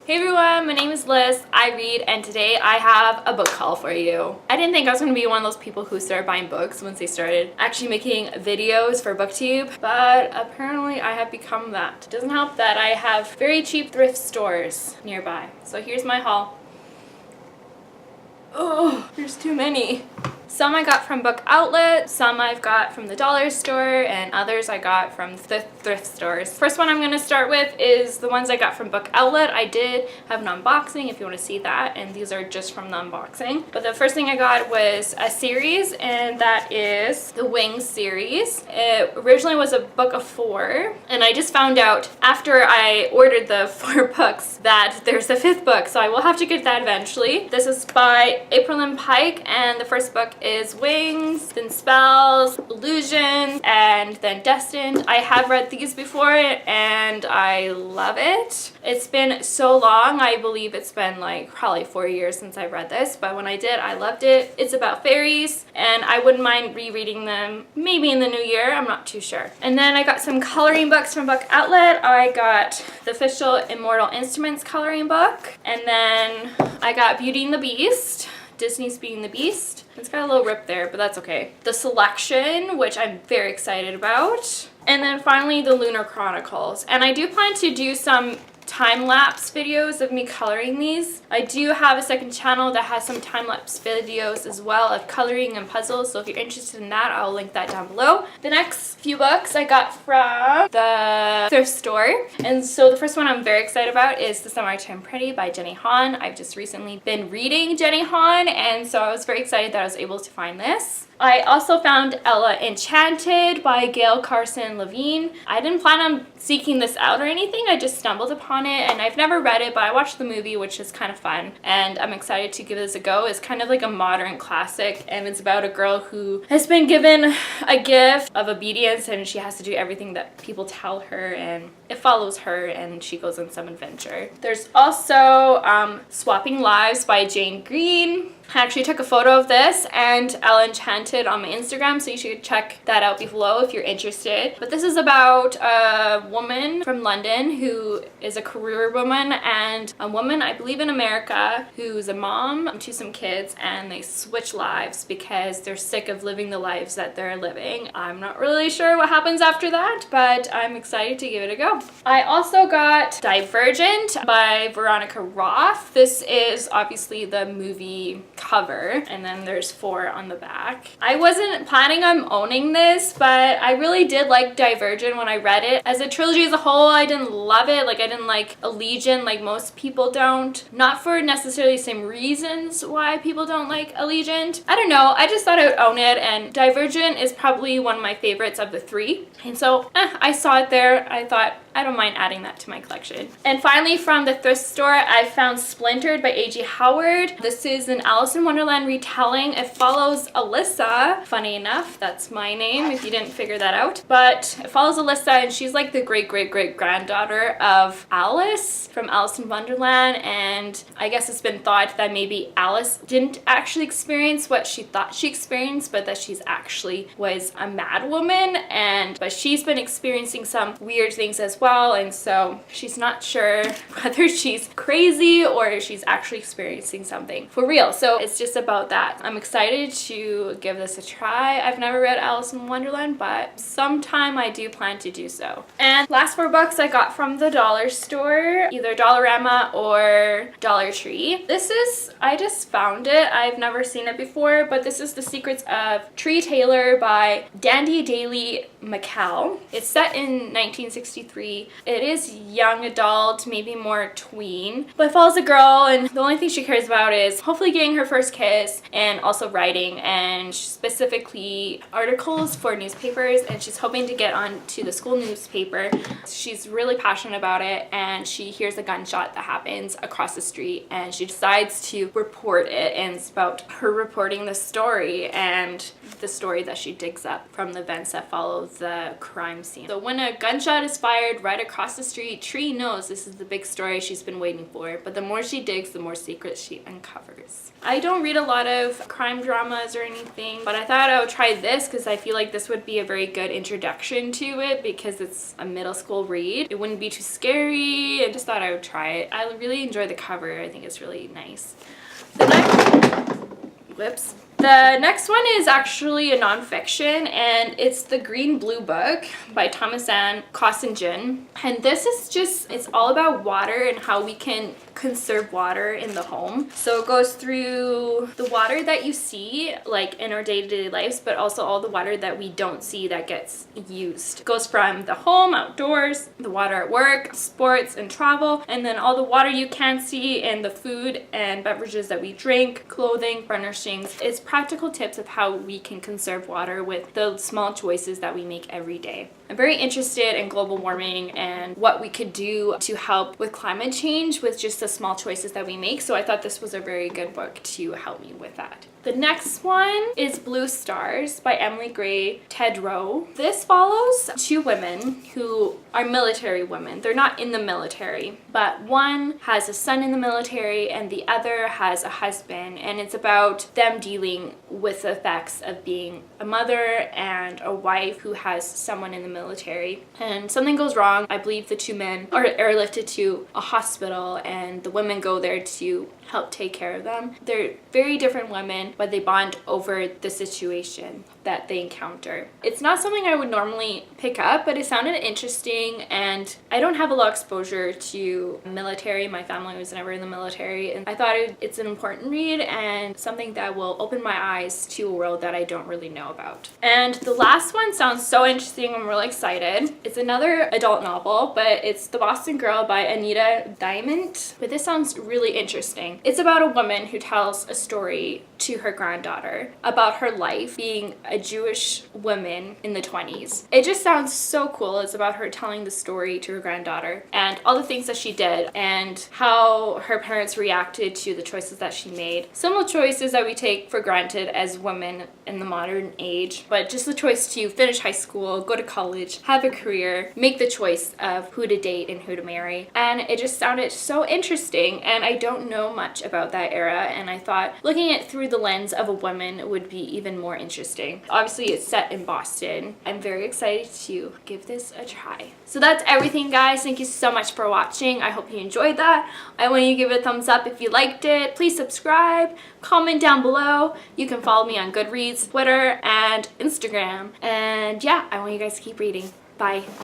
Hey everyone, my name is Liz, I read, and today I have a book haul for you. I didn't think I was going to be one of those people who started buying books once they started actually making videos for BookTube, but apparently I have become that. It doesn't help that I have very cheap thrift stores nearby. So here's my haul. Oh, there's too many. Some I got from Book Outlet, some I've got from the dollar store, and others I got from the thrift stores. First one I'm going to start with is the ones I got from Book Outlet. I did have an unboxing if you want to see that, and these are just from the unboxing. But the first thing I got was a series, and that is the Wings series. It originally was a book of 4, and I just found out after I ordered the 4 books that there's a 5th book, so I will have to get that eventually. This is by April Lynn Pike, and the first book is Wings, then Spells, Illusions, and then Destined. I have read these before and I love it. It's been so long. I believe it's been like probably 4 years since I read this, but when I did, I loved it. It's about fairies and I wouldn't mind rereading them maybe in the new year. I'm not too sure. And then I got some coloring books from Book Outlet. I got the official Immortal Instruments coloring book, and then I got Beauty and the Beast. Disney's Beauty and the Beast. It's got a little rip there, but that's okay. The Selection, which I'm very excited about. And then finally the Lunar Chronicles. And I do plan to do some time-lapse videos of me coloring these. I do have a second channel that has some time-lapse videos as well of coloring and puzzles, so if you're interested in that, I'll link that down below. The next few books I got from the thrift store, and so the first one I'm very excited about is The Summertime Pretty by Jenny Han. I've just recently been reading Jenny Han, and so I was very excited that I was able to find this. I also found Ella Enchanted by Gail Carson Levine. I didn't plan on seeking this out or anything, I just stumbled upon it, and I've never read it, but I watched the movie, which is kind of fun, and I'm excited to give this a go. It's kind of like a modern classic, and it's about a girl who has been given a gift of obedience, and she has to do everything that people tell her, and it follows her, and she goes on some adventure. There's also Swapping Lives by Jane Green. I actually took a photo of this and Ella Enchanted on my Instagram, so you should check that out below if you're interested. But this is about a woman from London who is a career woman, and a woman, I believe in America, who's a mom to some kids, and they switch lives because they're sick of living the lives that they're living. I'm not really sure what happens after that, but I'm excited to give it a go. I also got Divergent by Veronica Roth. This is obviously the movie cover, and then there's 4 on the back. I wasn't planning on owning this, but I really did like Divergent when I read it. As a trilogy as a whole, I didn't love it. Like, I didn't like Allegiant like most people don't. Not for necessarily the same reasons why people don't like Allegiant. I don't know, I just thought I would own it, and Divergent is probably one of my favorites of the 3. And so I saw it there. I thought, I don't mind adding that to my collection. And finally, from the thrift store, I found Splintered by A.G. Howard. This is an Alice in Wonderland retelling. It follows Alyssa. Funny enough, that's my name if you didn't figure that out. But it follows Alyssa, and she's like the great-great-great-granddaughter of Alice from Alice in Wonderland. And I guess it's been thought that maybe Alice didn't actually experience what she thought she experienced, but that she's actually was a mad woman. But she's been experiencing some weird things as well, and so she's not sure whether she's crazy or she's actually experiencing something for real. So it's just about that. I'm excited to give this a try. I've never read Alice in Wonderland, but sometime I do plan to do so. And last 4 books I got from the dollar store, either Dollarama or Dollar Tree. This is, I just found it. I've never seen it before, but this is The Secrets of Tree Taylor by Dandy Daly McCall. It's set in 1963. It is young adult, maybe more tween, but it follows a girl, and the only thing she cares about is hopefully getting her first kiss and also writing, and specifically articles for newspapers, and she's hoping to get onto the school newspaper. She's really passionate about it, and she hears a gunshot that happens across the street, and she decides to report it, and it's about her reporting the story and the story that she digs up from the events that follow the crime scene. So when a gunshot is fired right across the street. Tree knows this is the big story she's been waiting for, but the more she digs, the more secrets she uncovers. I don't read a lot of crime dramas or anything, but I thought I would try this because I feel like this would be a very good introduction to it because it's a middle school read. It wouldn't be too scary. I just thought I would try it. I really enjoy the cover. I think it's really nice. The next one is actually a nonfiction, and it's The Green Blue Book by Thomasan Kossingen. And this is just, it's all about water and how we can conserve water in the home. So it goes through the water that you see, like in our day-to-day lives, but also all the water that we don't see that gets used. It goes from the home, outdoors, the water at work, sports and travel, and then all the water you can't see and the food and beverages that we drink, clothing, furnishings. It's practical tips of how we can conserve water with the small choices that we make every day. I'm very interested in global warming and what we could do to help with climate change with just the small choices that we make, so I thought this was a very good book to help me with that. The next one is Blue Stars by Emily Gray Tedrow. This follows two women who are military women. They're not in the military, but one has a son in the military and the other has a husband, and it's about them dealing with the effects of being a mother and a wife who has someone in the military. And something goes wrong. I believe the two men are airlifted to a hospital and the women go there to help take care of them. They're very different women, but they bond over the situation that they encounter. It's not something I would normally pick up, but it sounded interesting, and I don't have a lot of exposure to military. My family was never in the military, and I thought it's an important read and something that will open my eyes to a world that I don't really know about. And the last one sounds so interesting. I'm really excited. It's another adult novel, but it's The Boston Girl by Anita Diamant. But this sounds really interesting. It's about a woman who tells a story to her granddaughter about her life being a Jewish woman in the 20s. It just sounds so cool. It's about her telling the story to her granddaughter and all the things that she did and how her parents reacted to the choices that she made. Similar choices that we take for granted as women in the modern age, but just the choice to finish high school, go to college, have a career, make the choice of who to date and who to marry. And it just sounded so interesting, and I don't know much about that era, and I thought looking at it through the lens of a woman would be even more interesting. Obviously it's set in Boston. I'm very excited to give this a try. So that's everything, guys. Thank you so much for watching. I hope you enjoyed that. I want you to give it a thumbs up if you liked it. Please subscribe, comment down below. You can follow me on Goodreads, Twitter, and Instagram. And yeah, I want you guys to keep reading. Bye.